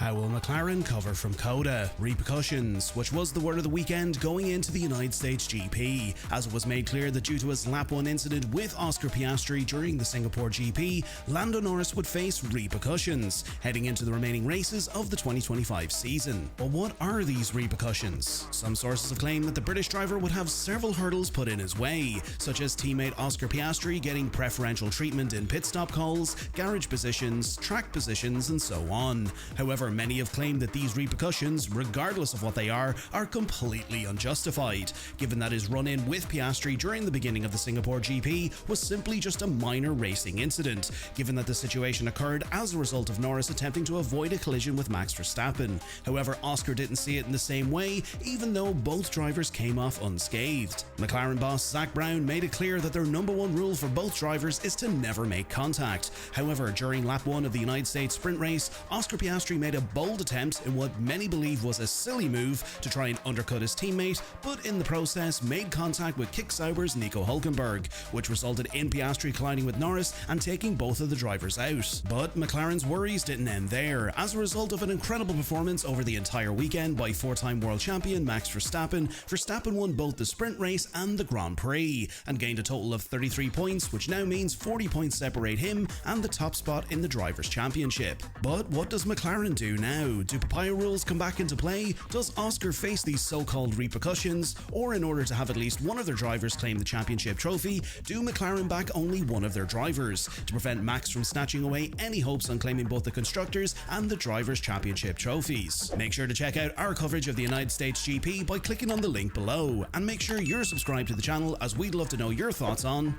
How will McLaren cover from Cota? Repercussions, which was the word of the weekend going into the United States GP, as it was made clear that due to his lap 1 incident with Oscar Piastri during the Singapore GP, Lando Norris would face repercussions heading into the remaining races of the 2025 season. But what are these repercussions? Some sources have claimed that the British driver would have several hurdles put in his way, such as teammate Oscar Piastri getting preferential treatment in pit stop calls, garage positions, track positions, and so on. However, many have claimed that these repercussions, regardless of what they are completely unjustified, given that his run-in with Piastri during the beginning of the Singapore GP was simply just a minor racing incident, given that the situation occurred as a result of Norris attempting to avoid a collision with Max Verstappen. However, Oscar didn't see it in the same way, even though both drivers came off unscathed. McLaren boss Zak Brown made it clear that their #1 rule for both drivers is to never make contact. However, during lap 1 of the United States sprint race, Oscar Piastri made a bold attempt in what many believe was a silly move to try and undercut his teammate, but in the process made contact with Kick Sauber's Nico Hulkenberg, which resulted in Piastri colliding with Norris and taking both of the drivers out. But McLaren's worries didn't end there. As a result of an incredible performance over the entire weekend by 4-time world champion Max Verstappen, Verstappen won both the sprint race and the Grand Prix, and gained a total of 33 points, which now means 40 points separate him and the top spot in the Drivers' Championship. But what does McLaren do now? Do papaya rules come back into play? Does Oscar face these so-called repercussions? Or in order to have at least one of their drivers claim the championship trophy, do McLaren back only one of their drivers, to prevent Max from snatching away any hopes on claiming both the Constructors and the Drivers' Championship trophies? Make sure to check out our coverage of the United States GP by clicking on the link below, and make sure you're subscribed to the channel, as we'd love to know your thoughts on